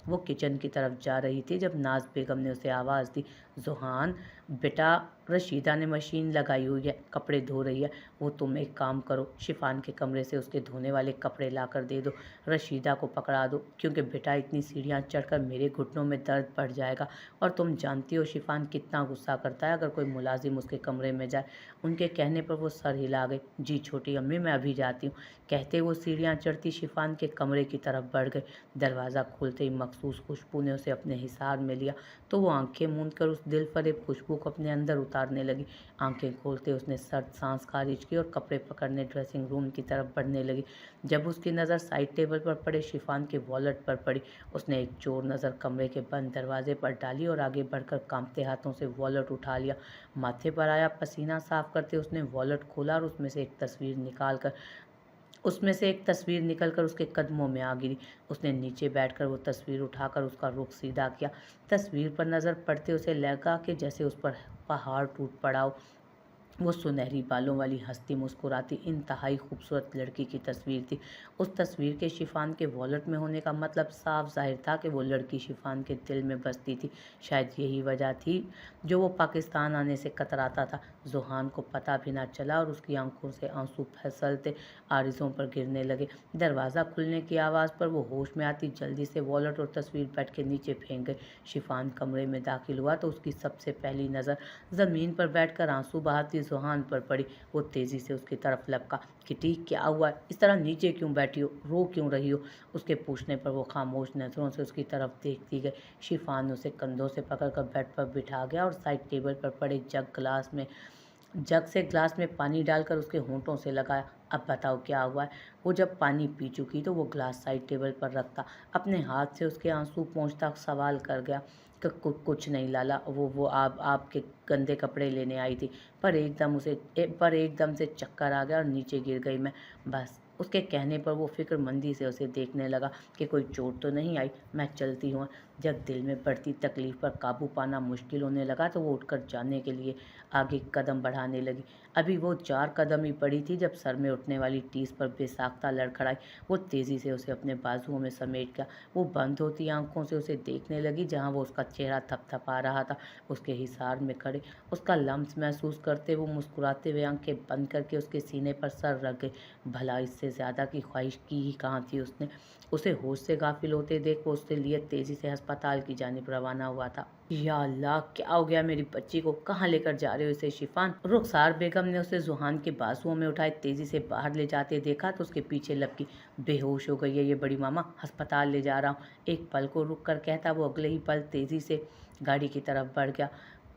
वो किचन की तरफ जा रही थी जब नाज बेगम ने उसे आवाज़ दी, ज़ुहान बेटा, रशीदा ने मशीन लगाई हुई है, कपड़े धो रही है। वो तुम एक काम करो, शिफान के कमरे से उसके धोने वाले कपड़े ला कर दे दो, रशीदा को पकड़ा दो, क्योंकि बेटा इतनी सीढ़ियाँ चढ़कर मेरे घुटनों में दर्द बढ़ जाएगा। और तुम जानती हो शिफान कितना गुस्सा करता है अगर कोई मुलाजिम उसके कमरे में जाए। उनके कहने पर वो सर हिला गई। जी छोटी अम्मी, मैं अभी जाती हूँ, कहते वो सीढ़ियाँ चढ़ती शिफान के कमरे की तरफ बढ़ गई। दरवाज़ा खोलते ही मखसूस खुशबू ने उसे अपने हिसार में लिया तो वो आंखें मूंद कर उस दिलफरेब खुशबू को अपने अंदर उतारने लगी। आंखें खोलते उसने सर्द सांस खारिज की और कपड़े पकड़ने ड्रेसिंग रूम की तरफ बढ़ने लगी। जब उसकी नज़र साइड टेबल पर पड़े शिफान के वॉलेट पर पड़ी, उसने एक चोर नज़र कमरे के बंद दरवाजे पर डाली और आगे बढ़कर कांपते हाथों से वॉलेट उठा लिया। माथे पर आया पसीना साफ करते उसने वॉलेट खोला और उसमें से एक तस्वीर निकलकर उसके कदमों में आ गिरी। उसने नीचे बैठकर वो तस्वीर उठाकर उसका रुख सीधा किया। तस्वीर पर नज़र पड़ते उसे लगा कि जैसे उस पर पहाड़ टूट पड़ा हो। वो सुनहरी बालों वाली हंसती मुस्कुराती इंतहाई खूबसूरत लड़की की तस्वीर थी। उस तस्वीर के शिफान के वॉलेट में होने का मतलब साफ जाहिर था कि वो लड़की शिफान के दिल में बसती थी। शायद यही वजह थी जो वो पाकिस्तान आने से कतराता था। ज़ुहान को पता भी ना चला और उसकी आंखों से आंसू फिसलते आरिज़ों पर गिरने लगे। दरवाज़ा खुलने की आवाज़ पर वो होश में आती जल्दी से वॉलेट और तस्वीर बेड के नीचे फेंक गई। शिफान कमरे में दाखिल हुआ तो उसकी सबसे पहली नज़र ज़मीन पर बैठकर आंसू बहाती ज़ुहान पर पड़ी। वो तेज़ी से उसकी तरफ लपका। किटी, क्या हुआ है? इस तरह नीचे क्यों बैठी हो? रो क्यों रही हो? उसके पूछने पर वो खामोश नज़रों से उसकी तरफ देखती गई। शिफान उसे कंधों से पकड़कर बेड पर बिठा गया और साइड टेबल पर पड़े जग से ग्लास में पानी डालकर उसके होंठों से लगाया। अब बताओ क्या हुआ है? वो जब पानी पी चुकी तो वो ग्लास साइड टेबल पर रखता अपने हाथ से उसके आंसू पोंछता सवाल कर गया कि कुछ नहीं लाला, वो आप आपके गंदे कपड़े लेने आई थी, पर एकदम से चक्कर आ गया और नीचे गिर गई मैं, बस। उसके कहने पर वो फिक्रमंदी से उसे देखने लगा कि कोई चोट तो नहीं आई। मैं चलती हूँ। जब दिल में बढ़ती तकलीफ पर काबू पाना मुश्किल होने लगा तो वो उठकर जाने के लिए आगे कदम बढ़ाने लगी। अभी वो 4 कदम ही पड़ी थी जब सर में उठने वाली टीस पर बेसाख्ता लड़खड़ाई। वो तेज़ी से उसे अपने बाजुओं में समेट गया। वो बंद होती आंखों से उसे देखने लगी जहाँ वो उसका चेहरा थपथपा रहा था। उसके हिसार में खड़े उसका लम्स महसूस करते वो मुस्कुराते हुए आंखें बंद करके उसके सीने पर सर रख गई। भला इससे ज़्यादा की ख्वाहिश की ही कहाँ थी उसने। उसे होश से गाफिल होते देख वो उसके लिए तेज़ी से अस्पताल की जानिब रवाना हुआ था। या अल्लाह, क्या हो गया मेरी बच्ची को? कहाँ लेकर जा रहे हो इसे शिफान? रुखसार बेगम ने उसे ज़ुहान के बाजुओं में उठाए तेज़ी से बाहर ले जाते देखा तो उसके पीछे लपकी। बेहोश हो गई है ये बड़ी मामा, अस्पताल ले जा रहा हूँ। एक पल को रुक कर कहता वो अगले ही पल तेज़ी से गाड़ी की तरफ बढ़ गया।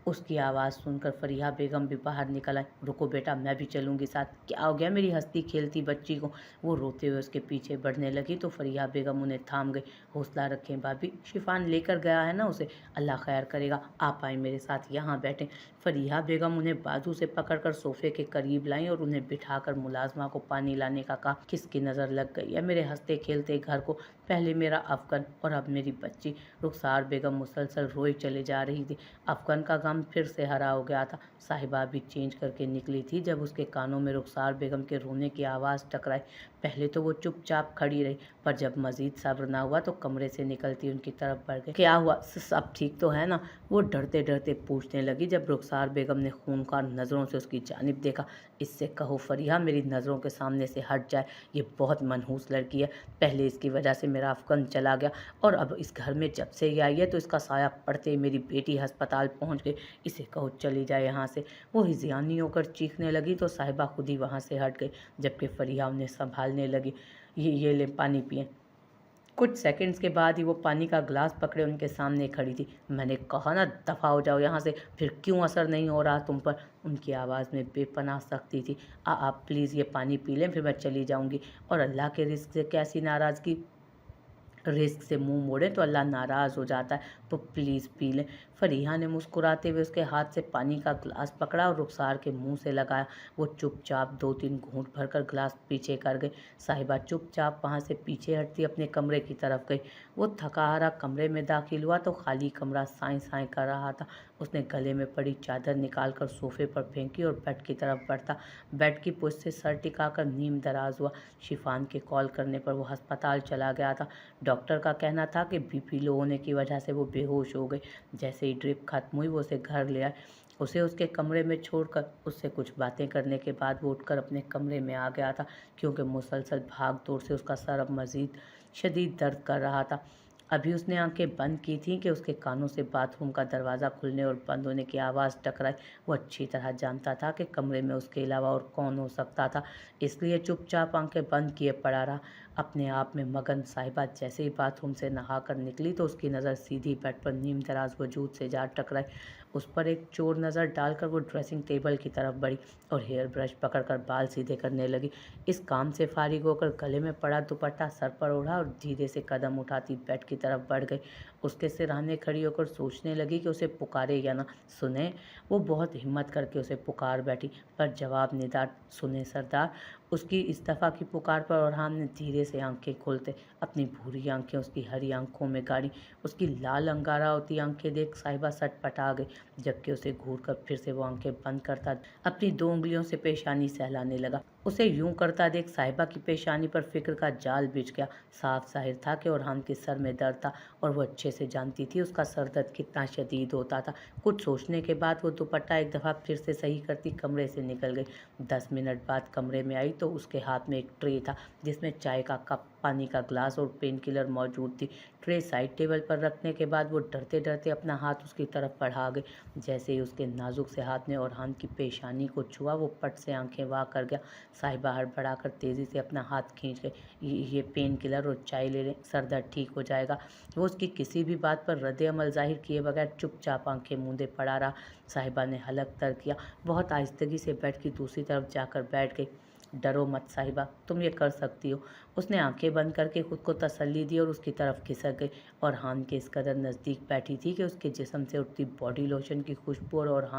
उसकी आवाज़ सुनकर फरीहा बेगम भी बाहर निकल आई। रुको बेटा, मैं भी चलूँगी साथ। क्या हो गया मेरी हंसती खेलती बच्ची को? वो रोते हुए उसके पीछे बढ़ने लगी तो फरीहा बेगम उन्हें थाम गई। हौसला रखें भाभी, शिफान लेकर गया है ना उसे, अल्लाह खैर करेगा। आप आए मेरे साथ, यहाँ बैठें। फरीहा बेगम उन्हें बाजू से पकड़कर सोफे के करीब लाई और उन्हें बिठाकर मुलाजमा को पानी लाने का कहा। किसकी नज़र लग गई है मेरे हंसते खेलते घर को? पहले मेरा अफगन और अब मेरी बच्ची। रुखसार बेगम मुसलसल रोई चले जा रही थी। अफगन का गम फिर से हरा हो गया था। साहिबा भी चेंज करके निकली थी जब उसके कानों में रुखसार बेगम के रोने की आवाज़ टकराई। पहले तो वो चुपचाप खड़ी रही, पर जब मजीद सब्र ना हुआ तो कमरे से निकलती उनकी तरफ बढ़ गई। क्या हुआ? सब ठीक तो है ना? वो डरते डरते पूछने लगी जब रुखसार बेगम ने खूनखार नज़रों से उसकी जानिब देखा। इससे कहो फरीहा मेरी नज़रों के सामने से हट जाए। ये बहुत मनहूस लड़की है। पहले इसकी वजह से मेरा अफगन चला गया और अब इस घर में जब से ये आई है तो इसका साया पड़ते ही मेरी बेटी अस्पताल पहुंच गई। इसे कहो चली जाए यहाँ से। वो हिज़ियानी होकर चीखने लगी तो साहिबा खुद ही वहाँ से हट गई, जबकि फरीहा उन्हें संभालने लगी। ये ले पानी पिए। कुछ सेकंड्स के बाद ही वो पानी का ग्लास पकड़े उनके सामने खड़ी थी। मैंने कहा ना दफ़ा हो जाओ यहाँ से, फिर क्यों असर नहीं हो रहा तुम पर? उनकी आवाज़ में बेपनाह सख्ती थी। आप प्लीज़ ये पानी पी लें, फिर मैं चली जाऊँगी। और अल्लाह के रिज़्क़ से कैसी नाराज़गी? रिस्क से मुंह मोड़े तो अल्लाह नाराज़ हो जाता है, तो प्लीज़ पी लें। फरीहा ने मुस्कुराते हुए उसके हाथ से पानी का ग्लास पकड़ा और रुखसार के मुंह से लगाया। वो चुपचाप 2-3 घूंट भरकर ग्लास पीछे कर गई। साहिबा चुपचाप वहाँ से पीछे हटती अपने कमरे की तरफ गई। वो थका हारा कमरे में दाखिल हुआ तो खाली कमरा साए साए कर रहा था। उसने गले में पड़ी चादर निकाल कर सोफे पर फेंकी और बेड की तरफ बढ़ता। बेड की पुष्ट से सर टिकाकर नीम दराज हुआ। शिफान के कॉल करने पर वो अस्पताल चला गया था। डॉक्टर का कहना था कि बीपी लो होने की वजह से वो बेहोश हो गई। जैसे ही ड्रिप खत्म हुई वो उसे घर ले आए। उसे उसके कमरे में छोड़कर उससे कुछ बातें करने के बाद वो उठकर अपने कमरे में आ गया था, क्योंकि मुसलसल भाग दौड़ से उसका सर अब मजीद शदीद दर्द कर रहा था। अभी उसने आंखें बंद की थीं कि उसके कानों से बाथरूम का दरवाज़ा खुलने और बंद होने की आवाज़ टकराई। वो अच्छी तरह जानता था कि कमरे में उसके अलावा और कौन हो सकता था, इसलिए चुपचाप आंखें बंद किए पड़ा रहा, अपने आप में मगन। साहिबा जैसे ही बाथरूम से नहाकर निकली तो उसकी नज़र सीधी बेड पर नीम दराज वजूद से जा टकराई। उस पर एक चोर नज़र डालकर वो ड्रेसिंग टेबल की तरफ बढ़ी और हेयर ब्रश पकड़कर बाल सीधे करने लगी। इस काम से फारिग होकर गले में पड़ा दुपट्टा सर पर ओढ़ा और धीरे से कदम उठाती बेड की तरफ बढ़ गई। उसके सिरहाने खड़ी होकर सोचने लगी कि उसे पुकारे या ना सुने। वो बहुत हिम्मत करके उसे पुकार बैठी, पर जवाब निदान, सुने सरदार। उसकी इस दफ़ा की पुकार पर orhan ने धीरे से आंखें खोलते अपनी भूरी आंखें उसकी हरी आंखों में गाड़ी। उसकी लाल अंगारा होती आंखें देख साहिबा सटपटा गई, जबकि उसे घूरकर फिर से वो आंखें बंद करता अपनी 2 उंगलियों से पेशानी सहलाने लगा। उसे यूं करता देख साहिबा की पेशानी पर फिक्र का जाल बिछ गया। साफ जाहिर था कि orhan के सर में दर्द था और वो अच्छे से जानती थी उसका सर दर्द कितना शदीद होता था। कुछ सोचने के बाद वो दुपट्टा एक दफ़ा फिर से सही करती कमरे से निकल गई। 10 मिनट बाद कमरे में आई तो उसके हाथ में एक ट्रे था, जिसमें चाय का कप, पानी का ग्लास और पेन किलर मौजूद थी। ट्रे साइड टेबल पर रखने के बाद वो डरते डरते अपना हाथ उसकी तरफ बढ़ा गई। जैसे ही उसके नाजुक से हाथ ने orhan की पेशानी को छुआ, वो पट से आंखें वाह कर गया। साहिबा हड़बड़ाकर तेज़ी से अपना हाथ खींच गई। ये पेन किलर और चाय ले लें, सर दर्द ठीक हो जाएगा। वो उसकी किसी भी बात पर रद्द अमल जाहिर किए बगैर चुपचाप आंखें मूंदे पड़ा रहा। साहिबा ने हलक तर किया, बहुत आहिस्तगी से बेड की दूसरी तरफ जाकर बैठ गई। डरो मत साहिबा, तुम ये कर सकती हो। उसने आंखें बंद करके खुद को तसल्ली दी और उसकी तरफ खिसक गई। orhan के इस कदर नज़दीक बैठी थी कि उसके जिस्म से उठती बॉडी लोशन की खुशबू और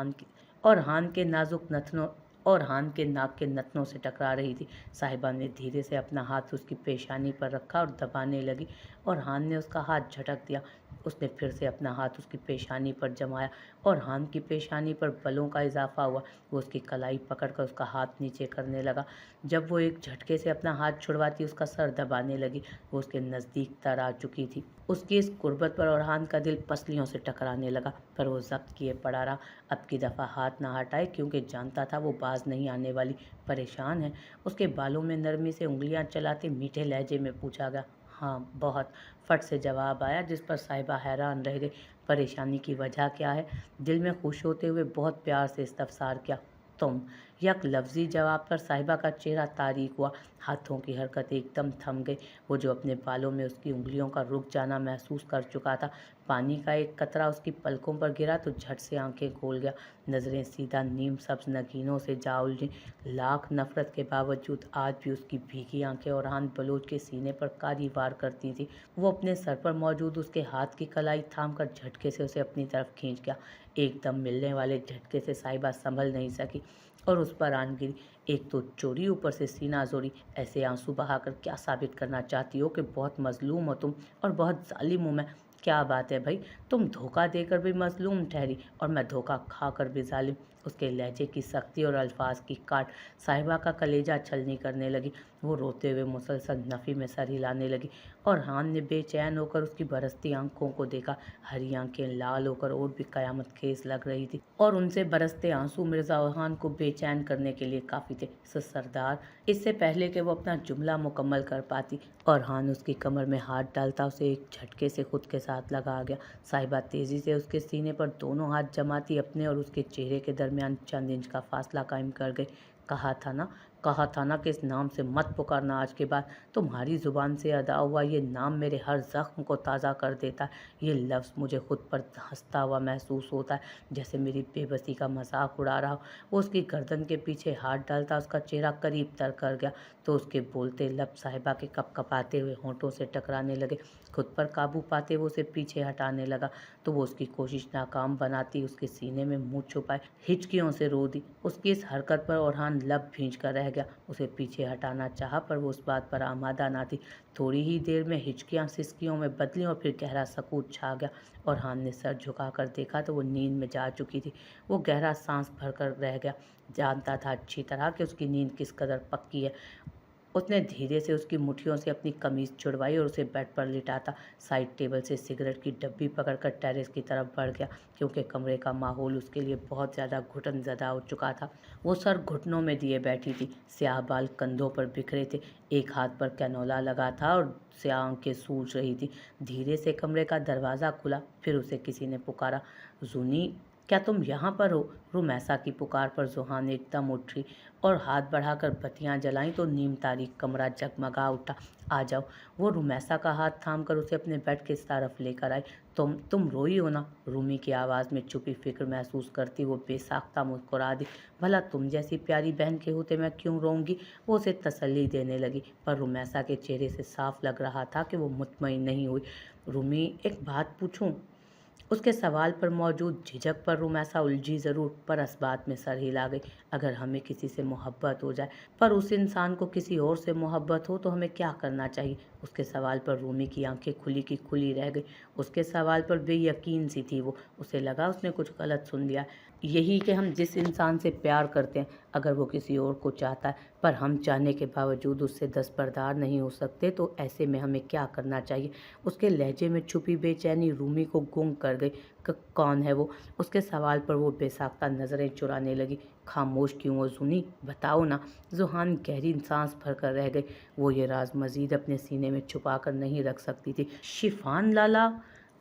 orhan के नाजुक नथनों orhan के नाक के नथनों से टकरा रही थी। साहिबा ने धीरे से अपना हाथ उसकी पेशानी पर रखा और दबाने लगी। orhan ने उसका हाथ झटक दिया। उसने फिर से अपना हाथ उसकी पेशानी पर जमाया। orhan की पेशानी पर बलों का इजाफा हुआ। वो उसकी कलाई पकड़कर उसका हाथ नीचे करने लगा। जब वो एक झटके से अपना हाथ छुड़वाती उसका सर दबाने लगी। वो उसके नज़दीक तर आ चुकी थी। उसकी इस कुर्बत पर orhan का दिल पसलियों से टकराने लगा, पर वो जब्त किए पड़ा रहा। अब की दफ़ा हाथ ना हटाए, क्योंकि जानता था वो बाज नहीं आने वाली। परेशान है? उसके बालों में नरमी से उंगलियां चलाते मीठे लहजे में पूछा गया। हाँ बहुत, फट से जवाब आया, जिस पर साहिबा हैरान रह गई। परेशानी की वजह क्या है? दिल में खुश होते हुए बहुत प्यार से इस्तफसार किया। तुम। यक लफ्ज़ी जवाब पर साहिबा का चेहरा तारीक हुआ। हाथों की हरकत एकदम थम गई। वो जो अपने बालों में उसकी उंगलियों का रुक जाना महसूस कर चुका था। पानी का एक कतरा उसकी पलकों पर गिरा तो झट से आंखें खोल गया। नज़रें सीधा नीम सब्ज नगीनों से जा उलझी। लाख नफरत के बावजूद आज भी उसकी भीगी आंखें orhan बलोच के सीने पर कारी वार करती थी। वो अपने सर पर मौजूद उसके हाथ की कलाई थाम कर झटके से उसे अपनी तरफ खींच गया। एकदम मिलने वाले झटके से साहिबा संभल नहीं सकी और उस पर आन गिरी। एक तो चोरी, ऊपर से सीना जोरी। ऐसे आंसू बहाकर क्या साबित करना चाहती हो कि बहुत मजलूम हो तुम और बहुत जालिम हूँ मैं? क्या बात है भाई, तुम धोखा देकर भी मजलूम ठहरी और मैं धोखा खाकर भी जालिम। उसके लहजे की सख्ती और अल्फाज की काट साहिबा का कलेजा छलनी करने लगी। वो रोते हुए मुसलसल नफ़ी में सर हिलाने लगी। orhan ने बेचैन होकर उसकी बरसती आंखों को देखा। हरी आंखें लाल होकर और भी कयामत खेज लग रही थी और उनसे बरसते आंसू मिर्जा orhan को बेचैन करने के लिए काफ़ी थे। सरदार, इससे पहले कि वो अपना जुमला मुकम्मल कर पाती, orhan उसकी कमर में हाथ डालता उसे एक झटके से खुद के साथ लगा गया। साहिबा तेज़ी से उसके सीने पर दोनों हाथ जमाती अपने और उसके चेहरे के दरमियान चंद इंच का फासला कायम कर गई। कहा था ना कि इस नाम से मत पुकारना आज के बाद। तुम्हारी ज़ुबान से अदा हुआ ये नाम मेरे हर ज़ख्म को ताज़ा कर देता है। ये लफ्ज़ मुझे खुद पर हंसता हुआ महसूस होता है, जैसे मेरी बेबसी का मजाक उड़ा रहा हो। वो उसकी गर्दन के पीछे हाथ डालता उसका चेहरा करीब तर कर गया तो उसके बोलते लब साहिबा के कपकपाते हुए होंठों से टकराने लगे। खुद पर काबू पाते वो उसे पीछे हटाने लगा तो वो उसकी कोशिश नाकाम बनाती उसके सीने में मुँह छुपाए हिचकियों से रो दी। उसकी इस हरकत पर orhan लब भींच कर रह गया। उसे पीछे हटाना चाहा, पर वो उस बात पर आमादा ना थी। थोड़ी ही देर में हिचकियां सिसकियों में बदली और फिर गहरा सकूत छा गया। orhan ने सर झुकाकर देखा तो वो नींद में जा चुकी थी। वो गहरा सांस भरकर रह गया। जानता था अच्छी तरह कि उसकी नींद किस कदर पक्की है। उसने धीरे से उसकी मुट्ठियों से अपनी कमीज छुड़वाई और उसे बेड पर लिटाता साइड टेबल से सिगरेट की डब्बी पकड़कर टेरेस की तरफ बढ़ गया, क्योंकि कमरे का माहौल उसके लिए बहुत ज़्यादा घुटनज़दा हो चुका था। वो सर घुटनों में दिए बैठी थी, स्याह बाल कंधों पर बिखरे थे, एक हाथ पर कैनोला लगा था और स्याह आंखें सूज रही थी। धीरे से कमरे का दरवाज़ा खुला, फिर उसे किसी ने पुकारा, "जूनी, क्या तुम यहाँ पर हो?" रुमैसा की पुकार पर जुहान एकदम उठी और हाथ बढ़ाकर बत्तियां जलाईं तो नीम तारीख कमरा जगमगा उठा। "आ जाओ।" वो रुमैसा का हाथ थामकर उसे अपने बेड की तरफ लेकर आई। तुम रोई हो ना?" रूमी की आवाज़ में छुपी फिक्र महसूस करती वो बेसाख्ता मुस्कुरा दी। "भला तुम जैसी प्यारी बहन के होते मैं क्यों रोऊंगी?" वो उसे तसल्ली देने लगी, पर रुमैसा के चेहरे से साफ लग रहा था कि वो मुतमईन नहीं हुई। "रूमी, एक बात पूछूं?" उसके सवाल पर मौजूद झिझक पर रुमैसा उलझी ज़रूर, पर इस बात में सर हिला गई। "अगर हमें किसी से मोहब्बत हो जाए, पर उस इंसान को किसी और से मोहब्बत हो, तो हमें क्या करना चाहिए?" उसके सवाल पर रूमी की आंखें खुली की खुली रह गई। उसके सवाल पर बेयकीन सी थी वो। उसे लगा उसने कुछ गलत सुन लिया। यही कि हम जिस इंसान से प्यार करते हैं, अगर वो किसी और को चाहता है, पर हम चाहने के बावजूद उससे दस्तबरदार नहीं हो सकते, तो ऐसे में हमें क्या करना चाहिए? उसके लहजे में छुपी बेचैनी रूमी को गुम कर गई। कौन है वो?" उसके सवाल पर वो बेसाख्ता नज़रें चुराने लगी। "खामोश क्यों हो जूनी? बताओ ना।" जुहान गहरी सांस भरकर रह गई। वो ये राज मजीद अपने सीने में छुपा कर नहीं रख सकती थी। "शिफान लाला?"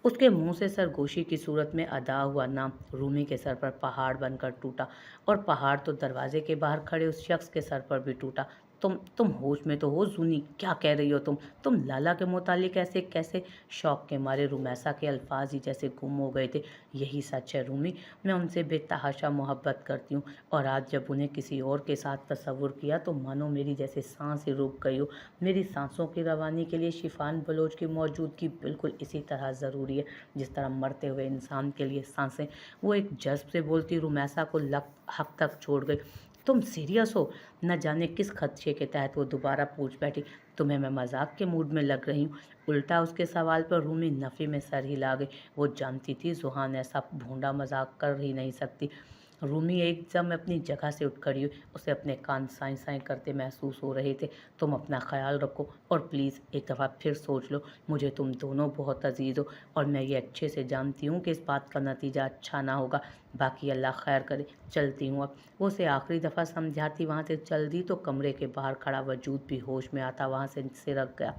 उसके मुंह से सरगोशी की सूरत में अदा हुआ नाम रूमी के सर पर पहाड़ बनकर टूटा, और पहाड़ तो दरवाजे के बाहर खड़े उस शख्स के सर पर भी टूटा। तुम होश में तो हो जूनी? क्या कह रही हो तुम लाला के मुतालिक ऐसे कैसे?" शौक के मारे रुमैसा के अल्फाज ही जैसे गुम हो गए थे। "यही सच है रूमी, मैं उनसे बेतहाशा मोहब्बत करती हूँ, और आज जब उन्हें किसी और के साथ तस्वुर किया तो मानो मेरी जैसे सांस ही रुक गई हो। मेरी सांसों की रवानी के लिए शिफान बलोच की मौजूदगी बिल्कुल इसी तरह ज़रूरी है, जिस तरह मरते हुए इंसान के लिए सांसें।" वो एक जज्ब से बोलती रुमैसा को हक तक छोड़ गई। "तुम सीरियस हो?" न जाने किस खदशे के तहत वो दोबारा पूछ बैठी। "तुम्हें मैं मजाक के मूड में लग रही हूँ?" उल्टा उसके सवाल पर रूमी नफ़ी में सर हिला गई। वो जानती थी जुहान ऐसा भोंडा मजाक कर ही नहीं सकती। रूमी एकदम अपनी जगह से उठ खड़ी हुई। उसे अपने कान साई साई करते महसूस हो रहे थे। "तुम अपना ख्याल रखो, और प्लीज़ एक दफ़ा फिर सोच लो। मुझे तुम दोनों बहुत अजीज़ हो, और मैं ये अच्छे से जानती हूँ कि इस बात का नतीजा अच्छा ना होगा। बाकी अल्लाह खैर करे, चलती हूँ अब।" वो उसे आखिरी दफ़ा समझाती वहाँ से चल दी तो कमरे के बाहर खड़ा वजूद भी होश में आता वहाँ से सिरक गया।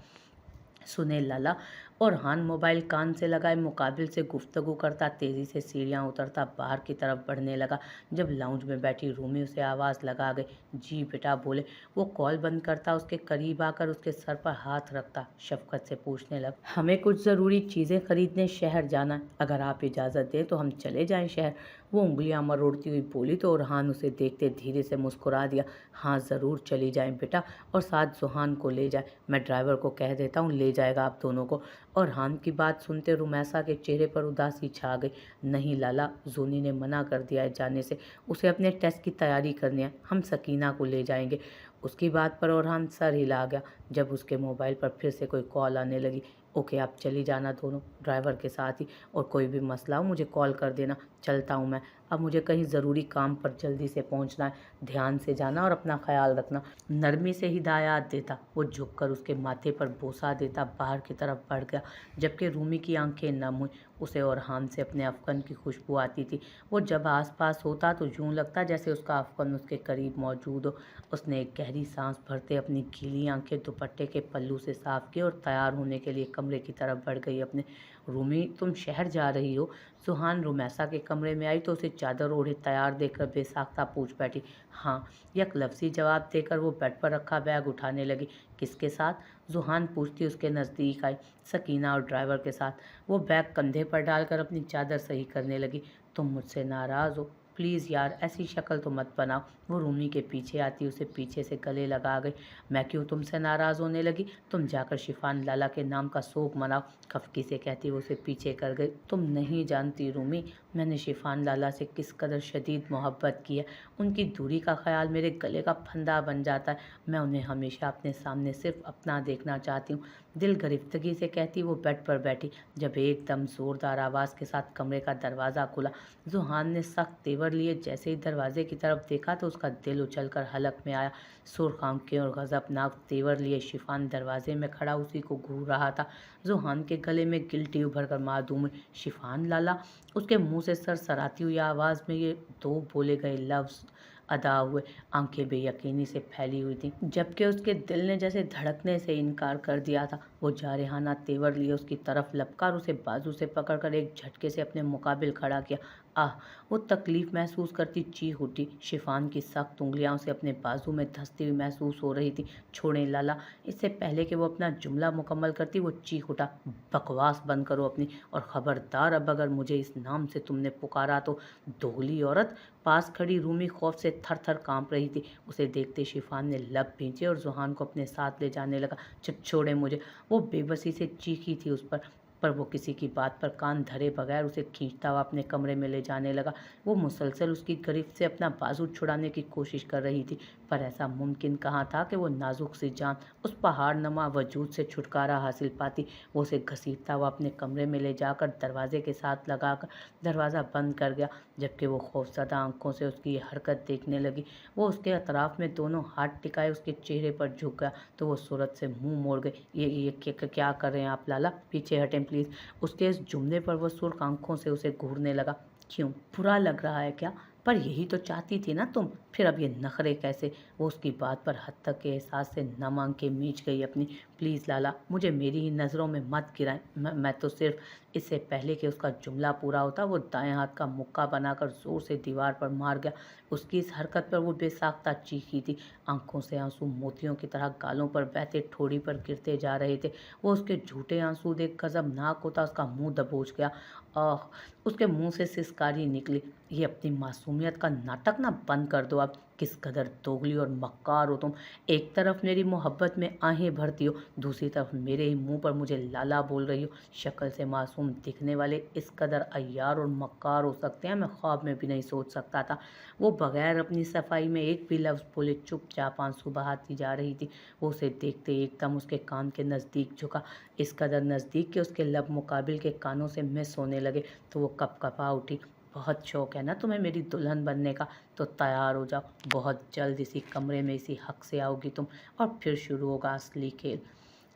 "सुने लाला।" और हान मोबाइल कान से लगाए मुकाबिल से गुफ्तगू करता तेज़ी से सीढ़ियाँ उतरता बाहर की तरफ बढ़ने लगा। जब लाउंज में बैठी रूमी उसे आवाज़ लगा गई, "जी बेटा, बोले।" वो कॉल बंद करता उसके करीब आकर उसके सर पर हाथ रखता शफकत से पूछने लगा, "हमें कुछ ज़रूरी चीज़ें खरीदने शहर जाना है। अगर आप इजाज़त दें तो हम चले जाएं शहर?" वो उंगलियां मरोड़ती हुई बोली तो ओरहान उसे देखते धीरे से मुस्कुरा दिया। "हाँ ज़रूर चली जाएं बेटा, और साथ जुहान को ले जाए। मैं ड्राइवर को कह देता हूँ, ले जाएगा आप दोनों को।" और हान की बात सुनते रुमैसा के चेहरे पर उदासी छा गई। "नहीं लाला, जोनी ने मना कर दिया है जाने से। उसे अपने टेस्ट की तैयारी करनी है। हम सकीना को ले जाएंगे।" उसकी बात पर ओरहान सर हिला गया जब उसके मोबाइल पर फिर से कोई कॉल आने लगी। "ओके, आप चली जाना दोनों, ड्राइवर के साथ ही, और कोई भी मसला हो मुझे कॉल कर देना। चलता हूँ मैं, अब मुझे कहीं ज़रूरी काम पर जल्दी से पहुँचना है। ध्यान से जाना और अपना ख्याल रखना।" नरमी से हिदायत देता वो झुककर उसके माथे पर बोसा देता बाहर की तरफ बढ़ गया, जबकि रूमी की आंखें नम हुई। उसे और हान से अपने अफगन की खुशबू आती थी। वो जब आसपास होता तो यूं लगता जैसे उसका अफगन उसके करीब मौजूद हो। उसने एक गहरी सांस भरते अपनी गीली आंखें दुपट्टे के पल्लू से साफ की और तैयार होने के लिए कमरे की तरफ बढ़ गई अपने। "रूमी, तुम शहर जा रही हो?" सुहान रुमैसा के कमरे में आई तो उसे चादर ओढ़े तैयार देखकर बेसाख्ता पूछ बैठी। "हाँ।" यक लफ्ज़ी जवाब देकर वो बेड पर रखा बैग उठाने लगी। "किसके साथ?" जुहान पूछती उसके नज़दीक आई। "सकीना और ड्राइवर के साथ।" वो बैग कंधे पर डालकर अपनी चादर सही करने लगी। "तुम मुझसे नाराज़ हो? प्लीज़ यार, ऐसी शक्ल तो मत बनाओ।" वो रूमी के पीछे आती उसे पीछे से गले लगा गई। "मैं क्यों तुमसे नाराज़ होने लगी? तुम जाकर शिफान लाला के नाम का सोग मनाओ।" खफकी से कहती वो उसे पीछे कर गई। "तुम नहीं जानती रूमी, मैंने शिफान लाला से किस कदर शदीद मोहब्बत की है। उनकी दूरी का ख्याल मेरे गले का फंदा बन जाता है। मैं उन्हें हमेशा अपने सामने सिर्फ अपना देखना चाहती हूँ।" दिल गिरफ्तगी से कहती वो बेड पर बैठी, जब एकदम जोरदार आवाज़ के साथ कमरे का दरवाज़ा खुला। जुहान ने सख्त तेवर तेवर लिए जैसे ही दरवाजे की तरफ देखा तो उसका दिल उछलकर हलक में आया। सुर्ख आंखें और गजबनाक तेवर लिए शिफान दरवाजे में खड़ा उसी को घूर रहा था। जोहान के गले में गिल्टी उभर कर मासूम शिफान लाला, उसके मुंह से सरसराती हुई आवाज़ में ये दो बोले गए लफ्ज़ अदा हुए। आंखें बेयकीनी से फैली हुई थीं, जबकि उसके दिल ने जैसे धड़कने से इनकार कर दिया था। वो जारहाना तेवर लिए उसकी तरफ लपका और उसे बाजू से पकड़कर एक झटके से अपने मुकाबिल खड़ा किया। आह! वो तकलीफ महसूस करती चीख उठी। शिफान की सख्त उंगलियां उसे अपने बाजू में धंसती हुई महसूस हो रही थी। छोड़ें लाला। इससे पहले कि वो अपना जुमला मुकम्मल करती वो चीख उठा। बकवास बंद करो अपनी, और खबरदार अब अगर मुझे इस नाम से तुमने पुकारा तो। दोगली औरत। पास खड़ी रूमी खौफ से थर थर कांप रही थी। उसे देखते शिफान ने लब भींचे और जोहान को अपने साथ ले जाने लगा। छोड़े मुझे। वो बेबसी से चीखी थी उस पर वो किसी की बात पर कान धरे बगैर उसे खींचता हुआ अपने कमरे में ले जाने लगा। वो मुसलसल उसकी गिरफ्त से अपना बाजू छुड़ाने की कोशिश कर रही थी, पर ऐसा मुमकिन कहाँ था कि वो नाजुक सी जान उस पहाड़ नमा वजूद से छुटकारा हासिल पाती। वो उसे घसीटता हुआ अपने कमरे में ले जाकर दरवाजे के साथ लगाकर दरवाज़ा बंद कर गया। जबकि वो खौफजदा आंखों से उसकी ये हरकत देखने लगी, वो उसके अतराफ में दोनों हाथ टिकाए उसके चेहरे पर झुक गया तो वो सूरत से मुंह मोड़ गई। ये क्या कर रहे हैं आप लाला, पीछे हटें प्लीज़। उसके इस जुमले पर वो सुर्ख आंखों से उसे घूरने लगा। क्यों, बुरा लग रहा है क्या? पर यही तो चाहती थी ना तुम, फिर अब ये नखरे कैसे? वो उसकी बात पर हद तक के एहसास से नम आंखें मींच गई अपनी। प्लीज़ लाला, मुझे मेरी ही नज़रों में मत गिराएं। मैं तो सिर्फ। इससे पहले कि उसका जुमला पूरा होता वो दाएं हाथ का मुक्का बनाकर जोर से दीवार पर मार गया। उसकी इस हरकत पर वो बेसाख्ता चीखी थी। आंखों से आंसू मोतियों की तरह गालों पर बहते ठोड़ी पर गिरते जा रहे थे। वो उसके झूठे आंसू देख गजबनाक होता उसका मुंह दबोच गया। आह! उसके मुंह से सिसकारी निकली। ये अपनी मासूमियत का नाटक ना बंद कर दो अब। किस कदर दोगली और मक्कार हो तुम। एक तरफ मेरी मोहब्बत में आहें भरती हो, दूसरी तरफ मेरे ही मुंह पर मुझे लाला बोल रही हो। शक्ल से मासूम दिखने वाले इस कदर अय्यार और मक्कार हो सकते हैं, मैं ख्वाब में भी नहीं सोच सकता था। वो बगैर अपनी सफाई में एक भी लफ्ज़ बोले चुपचाप आंसू बहाती जा रही थी। वो उसे देखते एकदम उसके कान के नज़दीक झुका, इस कदर नज़दीक कि उसके लब मुकाबिल के कानों से मिस होने लगे। तो वो कपकपा उठी। बहुत शौक है ना तुम्हें मेरी दुल्हन बनने का, तो तैयार हो जाओ। बहुत जल्द इसी कमरे में इसी हक से आओगी तुम, और फिर शुरू होगा असली खेल।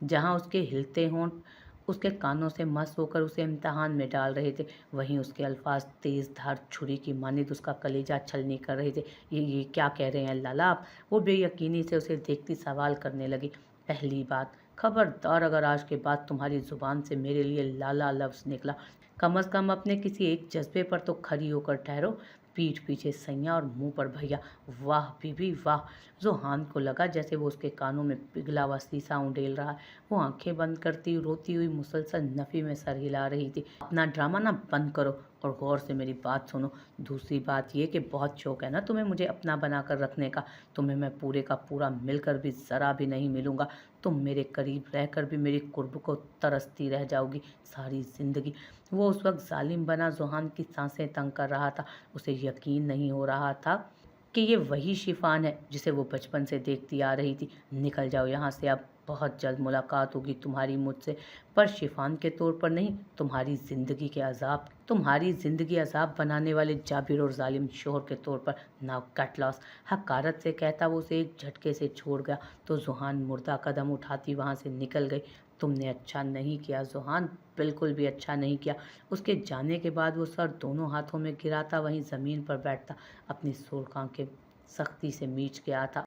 जहाँ उसके हिलते होंठ उसके कानों से मस होकर उसे इम्तिहान में डाल रहे थे, वहीं उसके अल्फाज तेज़ धार छुरी की मानिद उसका कलेजा छलनी कर रहे थे। ये क्या कह रहे हैं लाला आप? वो बेयकीनी से उसे देखती सवाल करने लगी। पहली बात, खबरदार अगर आज के बाद तुम्हारी ज़ुबान से मेरे लिए लाला लफ्ज़ निकला, कम अज़ कम अपने किसी एक जज्बे पर तो खरी होकर ठहरो। पीठ पीछे सैया और मुंह पर भैया। वाह बीबी वाह। जोहान को लगा जैसे वो उसके कानों में पिघला हुआ शीशा उंडेल रहा है। वो आंखें बंद करती रोती हुई मुसलसल नफ़ी में सर हिला रही थी। अपना ड्रामा ना बंद करो और गौर से मेरी बात सुनो। दूसरी बात ये कि बहुत शौक है ना तुम्हें मुझे अपना बनाकर रखने का। तुम्हें मैं पूरे का पूरा मिलकर भी ज़रा भी नहीं मिलूंगा। तुम मेरे करीब रहकर भी मेरी कुर्ब को तरसती रह जाओगी सारी ज़िंदगी। वो उस वक्त जालिम बना जोहान की सांसें तंग कर रहा था। उसे यकीन नहीं हो रहा था कि ये वही शिफान है जिसे वो बचपन से देखती आ रही थी। निकल जाओ यहाँ से अब, बहुत जल्द मुलाकात होगी तुम्हारी मुझसे, पर शिफान के तौर पर नहीं, तुम्हारी ज़िंदगी अजाब बनाने वाले जाबिर और जालिम शोहर के तौर पर। Now cut loss. हकारत से कहता वो उसे एक झटके से छोड़ गया तो जोहान मुर्दा कदम उठाती वहाँ से निकल गई। तुमने अच्छा नहीं किया जोहान, बिल्कुल भी अच्छा नहीं किया। उसके जाने के बाद वो सर दोनों हाथों में गिराता वहीं ज़मीन पर बैठता, अपनी सुर्ख आंखें सख्ती से मींच के आता।